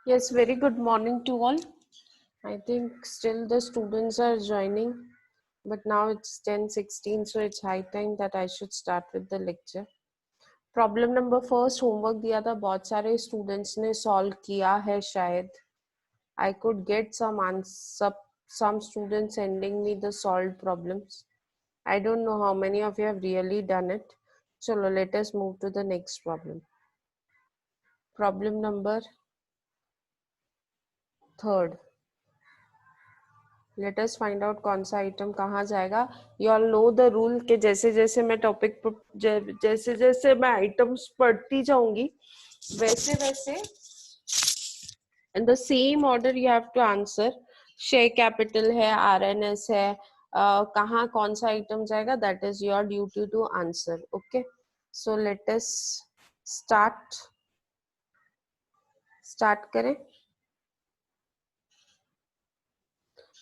Yes, very good morning to all. I think still the students are joining, but now it's 10:16, so it's high time that I should start with the lecture. Problem number first homework दिया था, बहुत सारे students ने solve किया है शायद. I could get some answer, some students sending me the solved problems. I don't know how many of you have really done it. So let us move to the next problem. Problem number third. Let us find out कौन सा item कहाँ जाएगा. You all know the rule के जैसे जैसे मैं topic जैसे जैसे मैं आइटम्स पढ़ती जाऊंगी वैसे वैसे in the same order you have to answer. Share capital है, आरएनएस है, कहाँ कौन सा आइटम जाएगा, that is your duty to answer. Okay, so let us start करें.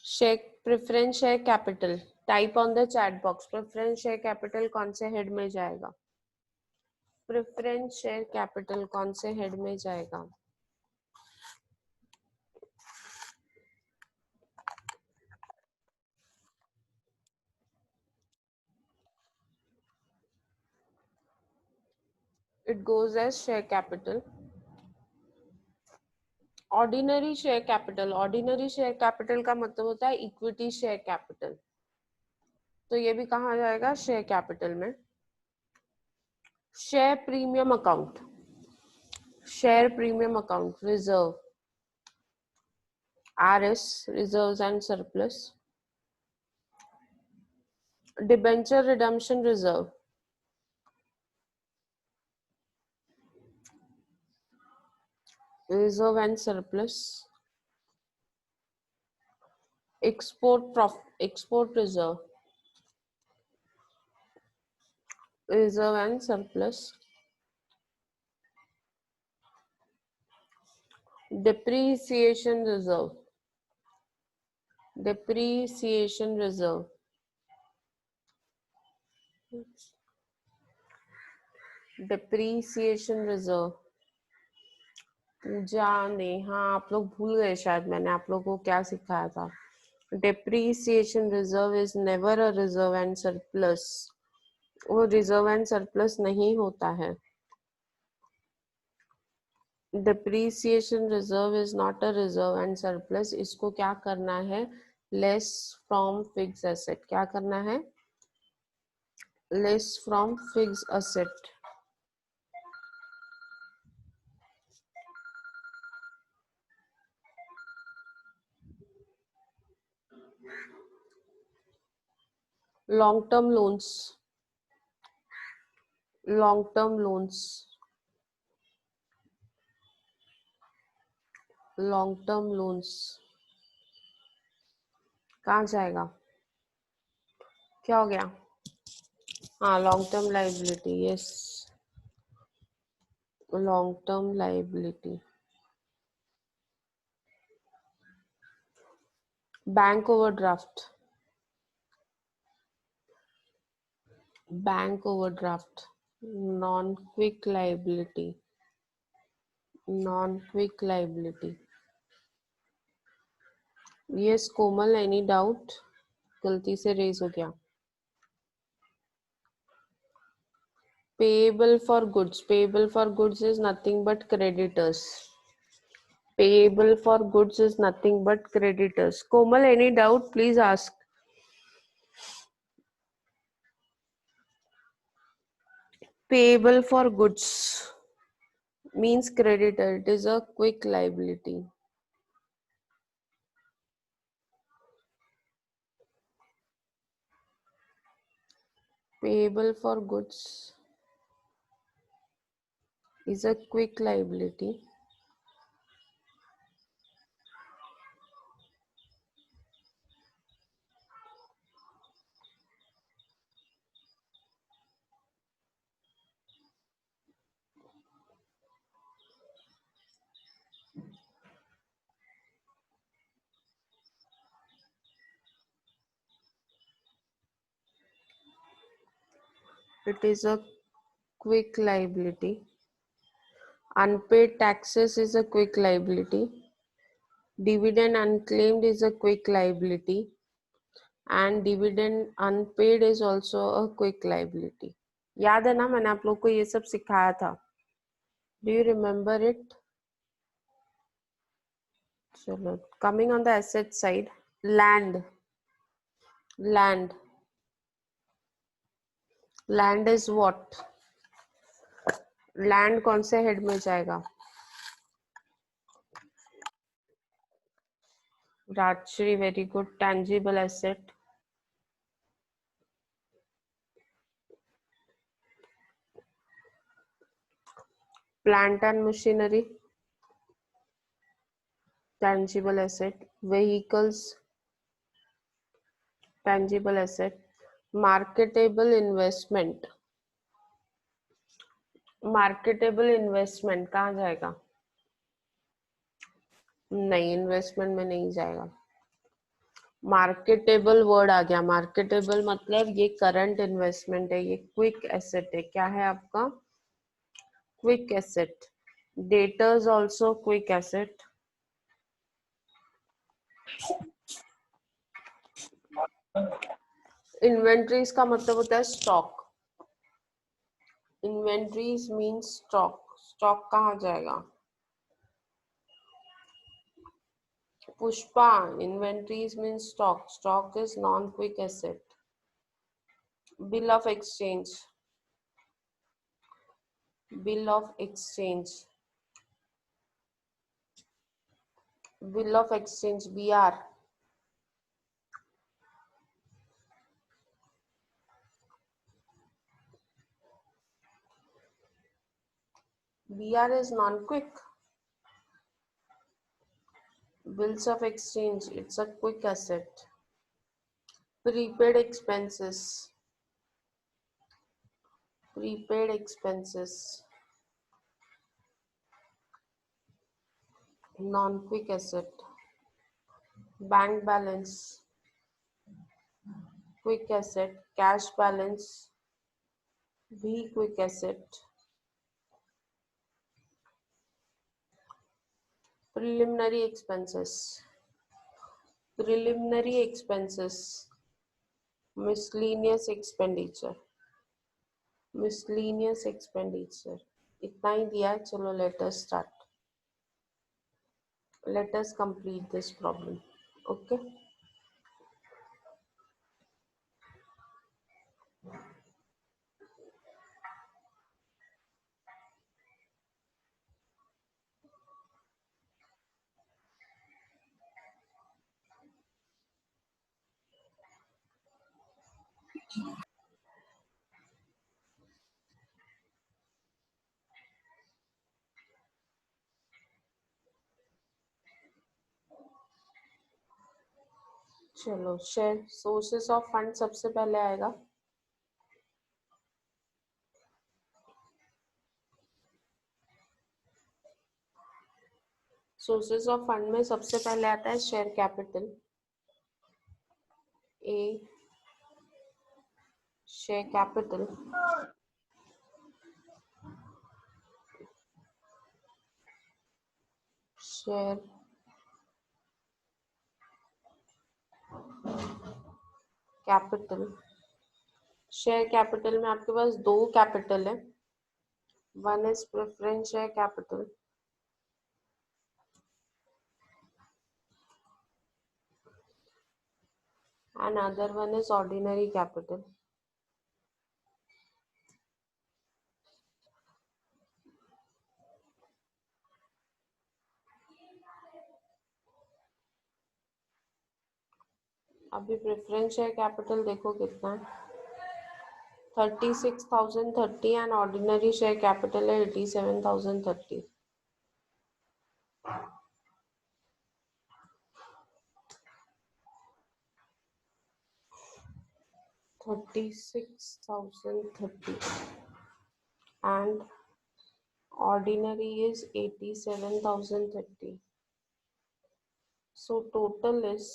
Share preference share capital, type on the chat box. Preference share capital कौन से head में जाएगा? प्रेफरेंस शेयर कैपिटल कौन से हेड में जाएगा? It goes as share capital. Ordinary share capital, ordinary share capital का मतलब होता है इक्विटी शेयर कैपिटल, तो ये भी कहाँ जाएगा? शेयर कैपिटल में. Share premium account, share premium account, reserve, RS, reserves and surplus. Debenture redemption reserve, reserve and surplus. Export reserve, reserve and surplus. depreciation reserve, depreciation reserve. depreciation reserve. पूजा, नेहा, आप लोग भूल गए शायद मैंने आप लोगों को क्या सिखाया था. depreciation reserve is never a reserve and surplus. वो रिजर्व एंड सरप्लस नहीं होता है. depreciation reserve is not a reserve and surplus. इसको क्या करना है? Less from fix asset. क्या करना है? Less from fix asset. long term loans, long term loans, long term loans. कहाँ जाएगा? क्या हो गया? हाँ, long term liability. Yes, long term liability. Bank overdraft, bank overdraft. Non quick liability, non quick liability. Yes Komal, any doubt? गलती से raise हो गया. Payable for goods, payable for goods is nothing but creditors. Payable for goods is nothing but creditors. Komal, any doubt? Please ask. Payable for goods means creditor. It is a quick liability. Payable for goods is a quick liability. It is a quick liability. Unpaid taxes is a quick liability. Dividend unclaimed is a quick liability. And dividend unpaid is also a quick liability. याद है ना, मैंने आप लोग को ये सब सिखाया था. Do you remember it? चलो, coming on the asset side, land. Land is what? Land कौन से हेड में जाएगा? Rajshri, very good. Tangible asset. Plant and machinery. Tangible asset. Vehicles. Tangible asset. Marketable investment. Marketable investment कहाँ जाएगा? नहीं, investment में नहीं जाएगा. मार्केटेबल वर्ड आ गया. मार्केटेबल मतलब ये करंट इन्वेस्टमेंट है, ये क्विक एसेट है. क्या है आपका? Quick asset. Debtors also quick asset. Inventories का मतलब होता है stock. Inventories means stock. Stock कहाँ जाएगा? Pushpa, inventories means stock. Stock is non quick asset. Bill of exchange. Bill of exchange. Bill of exchange, BR. BR is non-quick. Bills of exchange, it's a quick asset. Prepaid expenses. Prepaid expenses. Non-quick asset. Bank balance. Quick asset. Cash balance. भी quick asset. Preliminary expenses. Preliminary expenses. Miscellaneous expenditure. Miscellaneous expenditure. इतना ही दिया है. चलो, let us start. Let us complete this problem. Okay. चलो, share sources of fund सबसे पहले आएगा. Sources of fund में सबसे पहले आता है share capital. A, share capital. Share capital. Share capital में आपके पास दो कैपिटल है. One is preference share capital and other one is ordinary capital. अभी प्रेफरेंस शेयर कैपिटल देखो कितना है. 36,030 एंड ऑर्डिनरी शेयर कैपिटल है 87,030. 36,030 and ordinary is 87,030. So total is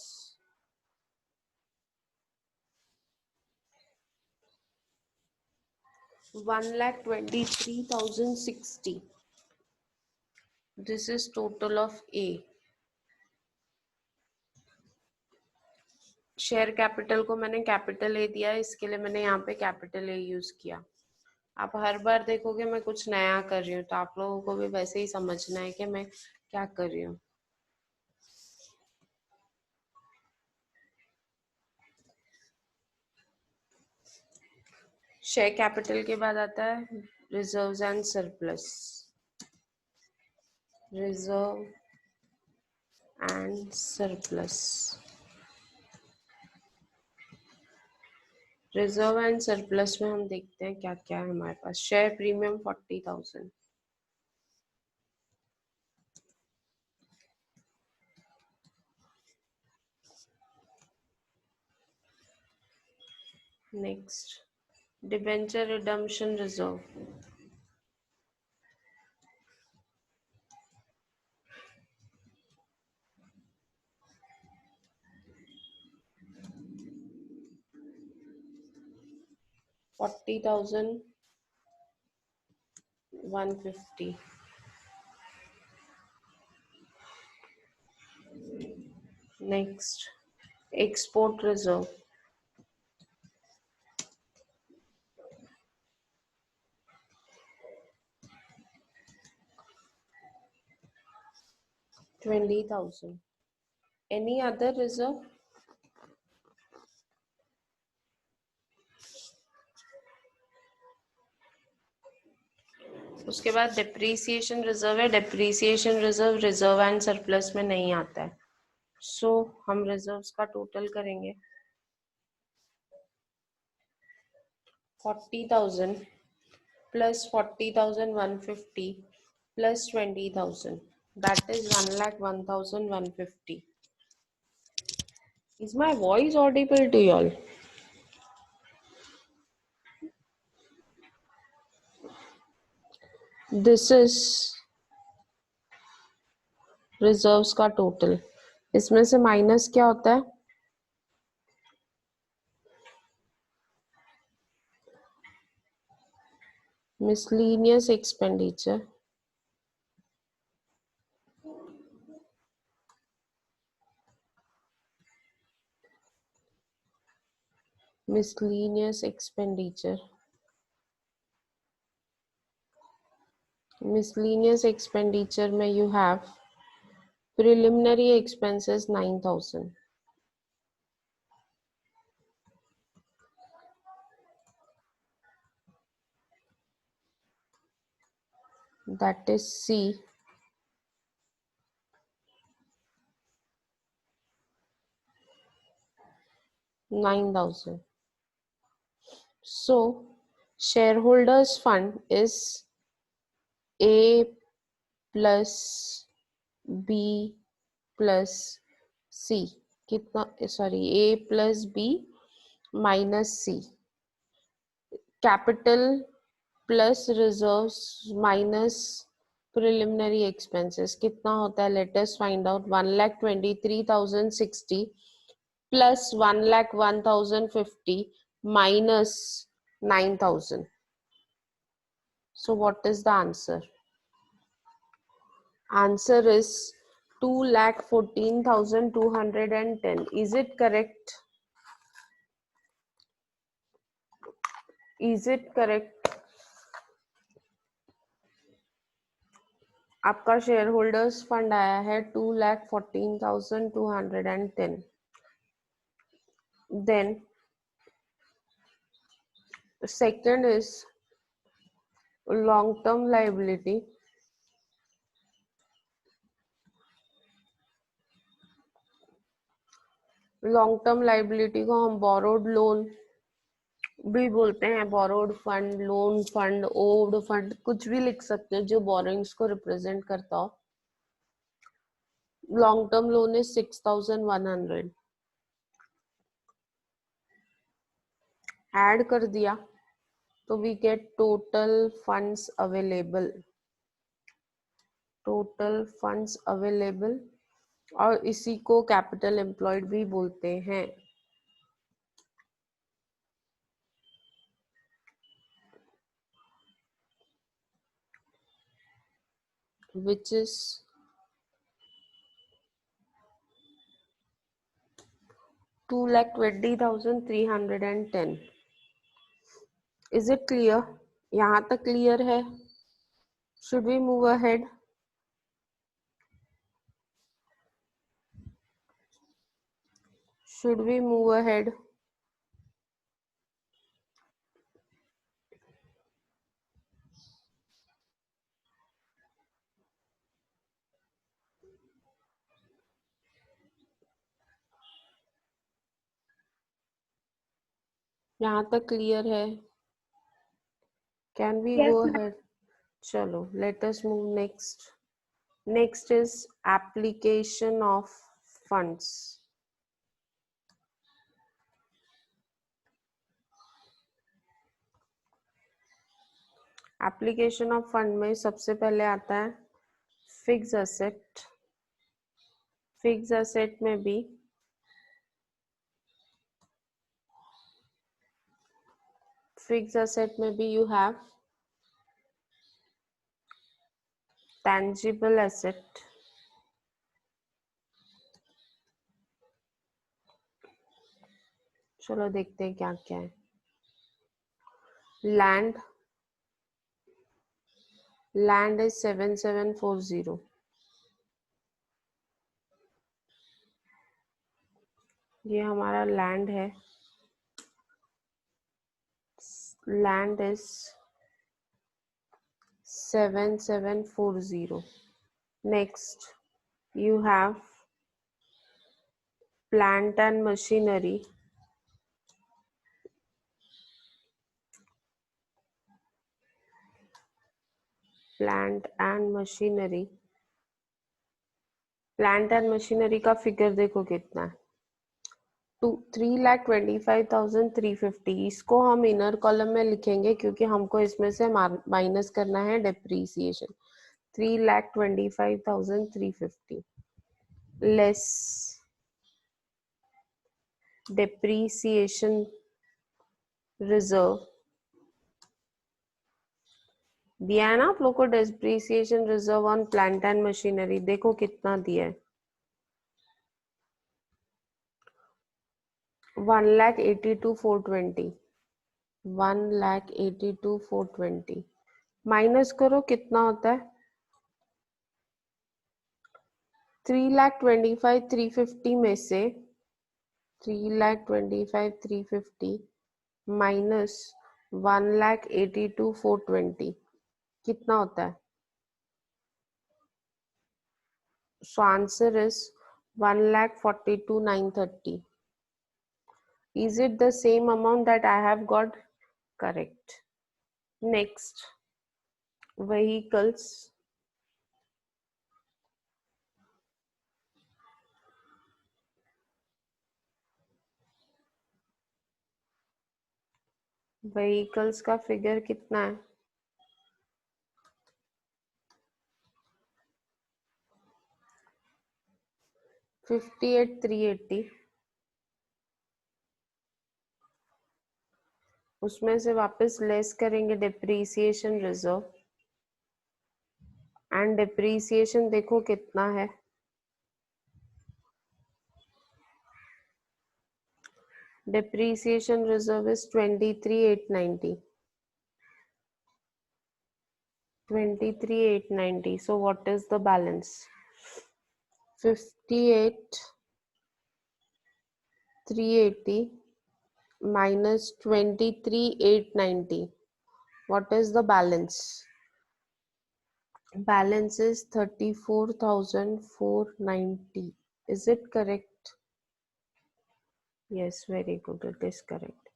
1,23,060. This is total of A. Share capital को मैंने capital A दिया, इसके लिए मैंने यहाँ पे कैपिटल ए यूज किया। आप हर बार देखोगे मैं कुछ नया कर रही हूँ, तो आप लोगों को भी वैसे ही समझना है कि मैं क्या कर रही हूँ। शेयर कैपिटल के बाद आता है reserves and surplus. Reserve and surplus. Reserve and surplus में हम देखते हैं क्या क्या है हमारे पास। Share premium 40,000। Next, debenture redemption reserve. $40,150। Next, export reserve. $20,000। Any other reserve? उसके बाद डेप्रीसिएशन रिजर्व है। Depreciation reserve reserve and surplus में नहीं आता है, सो हम रिजर्व्स का टोटल करेंगे। 40,000 plus 40,150 plus 20,000, that is 1,01,150. Is my voice audible to y'all? This is reserves का टोटल। इसमें से माइनस क्या होता है? Miscellaneous expenditure. miscellaneous expenditure में you have preliminary expenses 9,000, that is C, 9,000. So shareholders fund is A plus B plus C, कितना, sorry, A plus B minus C, capital plus reserves minus preliminary expenses कितना होता है? Let us find out. 1,23,060 plus 1,01,050 minus 9,000. So what is the answer? Answer is 2,14,210. Is it correct? Is it correct? आपका share holders fund आया है 2,14,210. Then second is long term liability. Long term liability को हम borrowed loan भी बोलते हैं, borrowed fund, loan fund, owed fund, कुछ भी लिख सकते हैं जो बोरोइंग्स को रिप्रेजेंट करता हो। Long term loan is 6,100। Add कर दिया तो we get total funds available. Total funds available, और इसी को कैपिटल एम्प्लॉयड भी बोलते हैं। which is 2,20,310. Is it clear? यहाँ तक clear है? Should we move ahead? Should we move ahead? यहाँ तक clear है? Can we Yes, go ma'am. ahead? Chalo, let us move next. Next is application of funds. Application of fund में सबसे पहले आता है फिक्स एसेट. फिक्स एसेट में भी यू हैव tangible asset. चलो देखते हैं क्या क्या है. Land is 7740. ये हमारा लैंड है. Land is 7740. Next you have plant and machinery. Plant and machinery का फिगर देखो कितना है. 3,25,350. इसको हम इनर कॉलम में लिखेंगे क्योंकि हमको इसमें से माइनस करना है डेप्रीसिएशन. 3,25,350 less depreciation reserve. दिया है ना आप लोग को depreciation reserve on plant and machinery. देखो कितना दिया है. 1,82,420. 1,82,420 माइनस करो कितना होता है. 3,25,350 में से 3,25,350 माइनस 1,82,420 कितना होता है. So answer is 1,42,930. Is it the same amount that I have got? Correct. Next, vehicles. Vehicles का फिगर कितना है. 58,380. उसमें से वापस लेस करेंगे डेप्रीसिएशन रिजर्व. एंड डेप्रीसिएशन देखो कितना है. Depreciation reserve is 23,890. 23,890. So what is the balance? 58,380 minus 23,890. What is the balance? Balance is 34,490. Is it correct? Yes, very good. It is correct.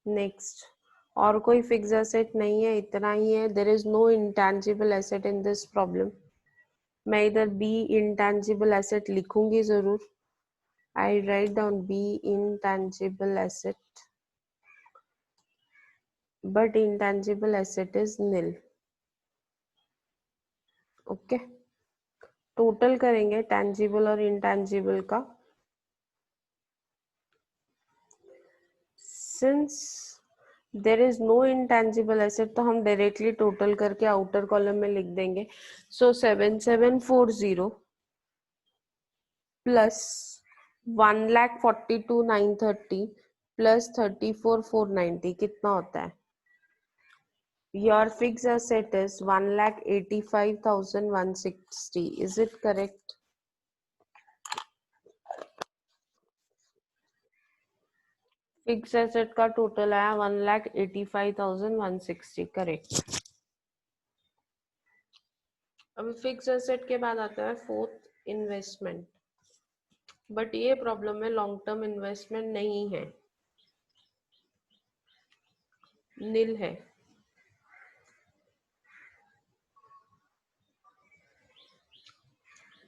Next, और कोई फिक्स एसेट नहीं है, इतना ही है. There is no intangible asset in this problem. मैं इधर B intangible asset लिखूंगी जरूर. I write down B intangible asset, but intangible asset is nil. Okay. टोटल करेंगे tangible और intangible का. Since there is no intangible asset, तो हम डायरेक्टली टोटल करके आउटर कॉलम में लिख देंगे. सो 7740 प्लस 1,42,930 प्लस 34,490 कितना होता है? Your fixed asset is 1,85,160. Is it correct? Fix asset का टोटल आया 1,85,160. करेक्ट. अभी फिक्स एसेट के बाद आता है फोर्थ, इन्वेस्टमेंट. बट ये प्रॉब्लम है, लॉन्ग टर्म इन्वेस्टमेंट नहीं है, नील है.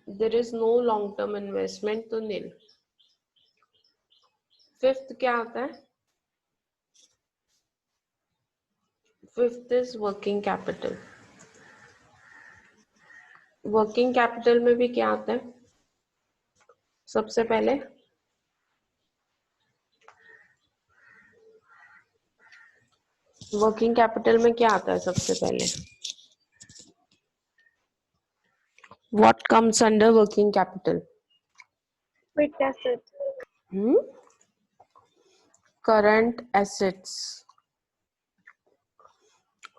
There is no long term investment, तो नील. फिफ्थ क्या आता है? Fifth is working capital. Working capital में भी क्या आता है? सबसे पहले वर्किंग कैपिटल में क्या आता है सबसे पहले? What comes under working capital? Quick asset. Current assets.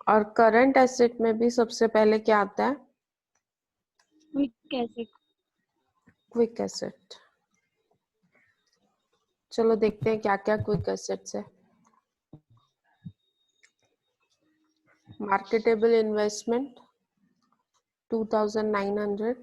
और करंट एसेट में भी सबसे पहले क्या आता है? Quick asset. Quick asset. चलो देखते हैं क्या क्या क्विक एसेट्स है. Marketable investment 2,900.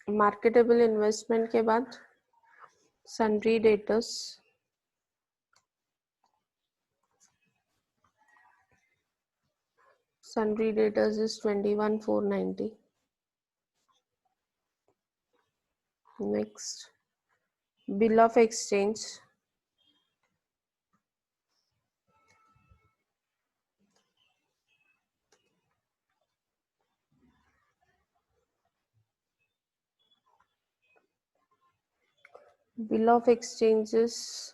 मार्केटेबल इन्वेस्टमेंट के बाद sundry debtors. Sundry debtors is 21,490. Next, bill of exchange. Bill of exchange is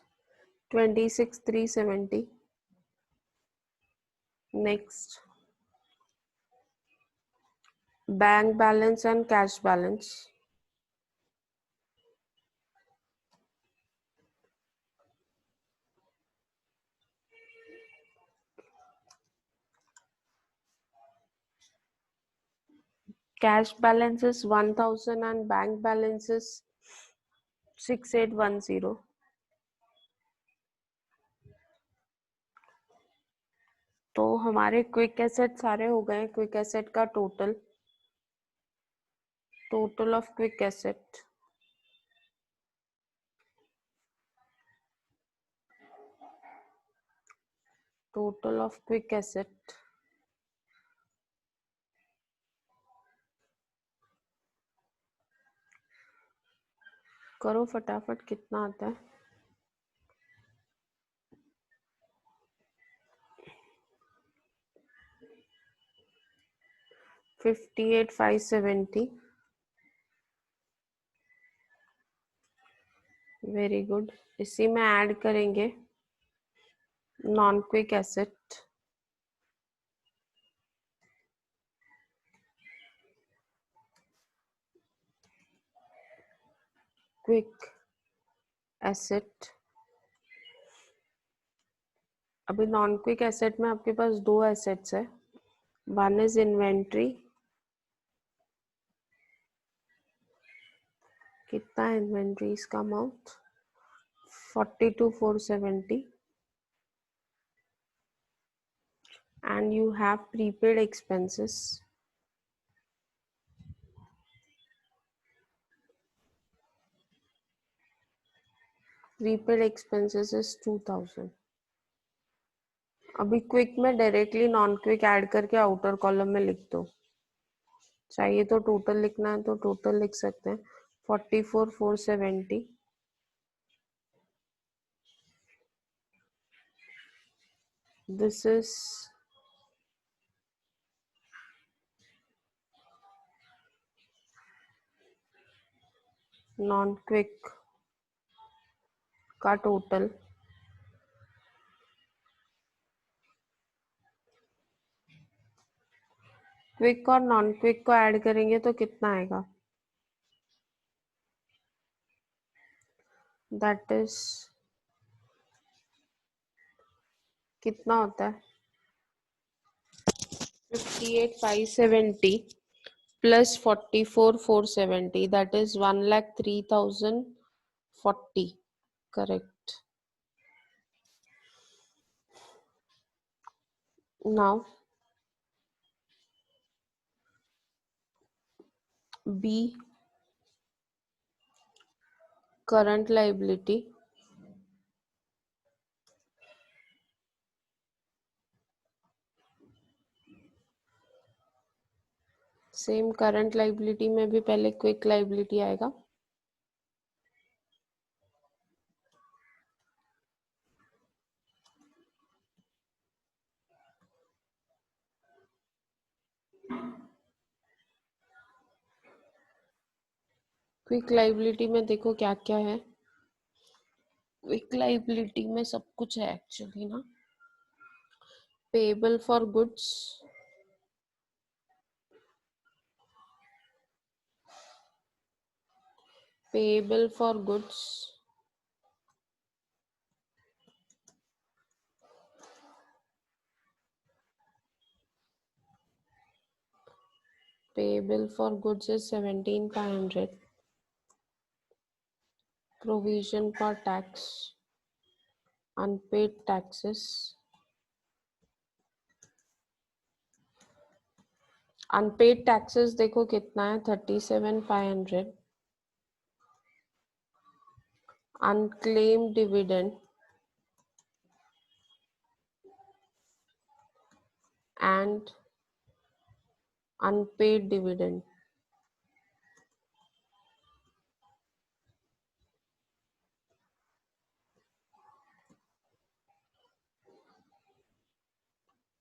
26,370. Next, bank balance and cash balance. Cash balance is 1,000 and bank balance is 6,810. तो हमारे quick asset सारे हो गए. Quick asset का total of quick asset करो फटाफट, कितना आता है? 58,570. Very good. इसी में ऐड करेंगे non quick asset. Quick asset. अभी नॉन क्विक एसेट में आपके पास दो एसेट्स है. One is inventory. कितना है इन्वेंट्रीज का amount? 42,470. and you have prepaid expenses. Prepaid expenses is 2,000. अभी क्विक में डायरेक्टली नॉन क्विक ऐड करके आउटर कॉलम में लिख दो. चाहिए तो टोटल लिखना है तो टोटल लिख सकते हैं 44,470. This is नॉन क्विक का टोटल. क्विक और नॉन क्विक को ऐड करेंगे तो कितना आएगा? दैट इज कितना होता है? 58,570 plus 44,470, that is 1,03,040. Correct. Now B, current liability. Same current liability में भी पहले क्विक लाइबिलिटी आएगा. क्विक लाइबिलिटी में देखो क्या क्या है. क्विक लाइबिलिटी में सब कुछ है एक्चुअली ना. Payable for goods, payable for goods, payable for goods is 17,500. Provision for tax, unpaid taxes. Unpaid taxes देखो कितना है 37,500. Unclaimed dividend and unpaid dividend.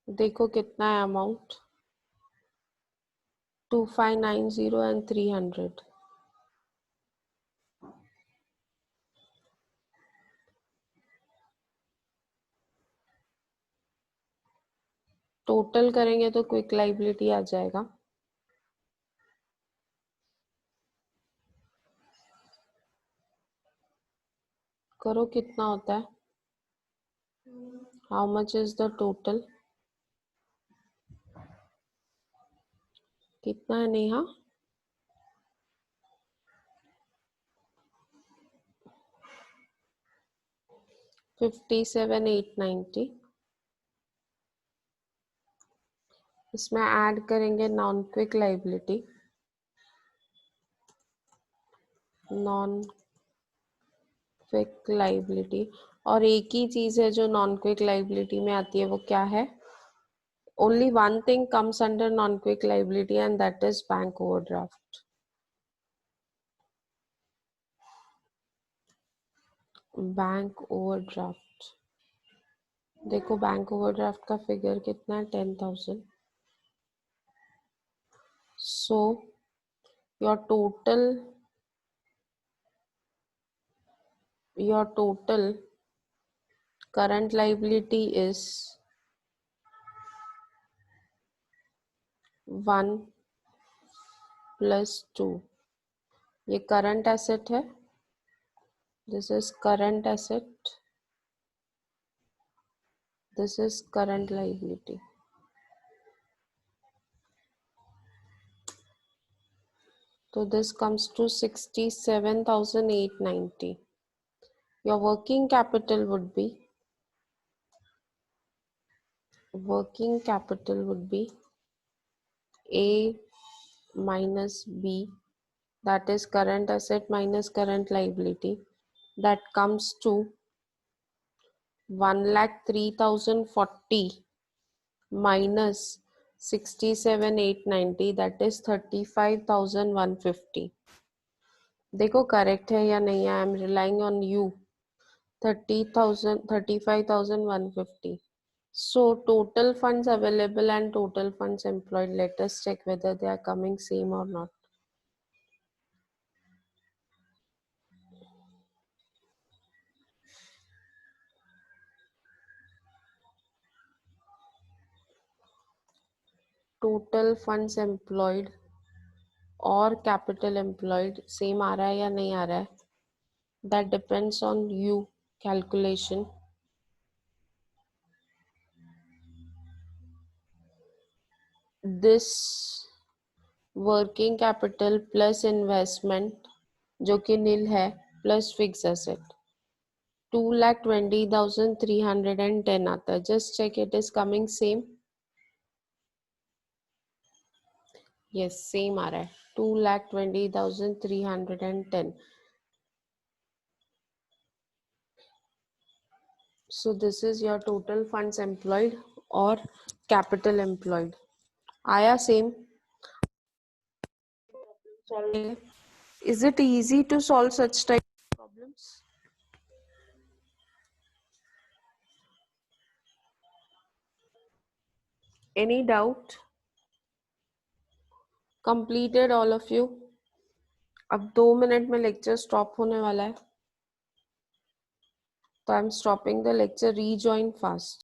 देखो कितना है अमाउंट 2590 एंड 300. टोटल करेंगे तो क्विक लाइबिलिटी आ जाएगा. करो कितना होता है. How much is the total? कितना है नेहा? 57,890. इसमें ऐड करेंगे non quick liability. Non quick liability और एक ही चीज है जो नॉन क्विक लाइबिलिटी में आती है, वो क्या है? Only one thing comes under non quick liability and that is bank overdraft. Bank overdraft देखो, बैंक ओवरड्राफ्ट का फिगर कितना है 10,000. So your total current liability is 1 plus 2. ये करंट एसेट है. This is current asset, this is current liability. तो this comes to 67,890. Your working capital would be A minus B, that is current asset minus current liability, that comes to 1,03,040 minus 67,890, that is 35,150. देखो correct है या नहीं. I am relying on you. 35,150. So total funds available and total funds employed. Let us check whether they are coming same or not. Total funds employed और capital employed same आ रहा है या नहीं आ रहा है? That depends on you calculation. This working capital plus investment जो कि nil है plus fixed asset 2,20,310 आता है. Just check it is coming same. Yes, same आ रहा है. 2,20,310. So this is your total funds employed or capital employed. आया same. Is it easy to solve such type of problems? Any doubt? Completed all of you? अब 2 minute में lecture stop होने वाला है, तो I am stopping the lecture. Rejoin fast.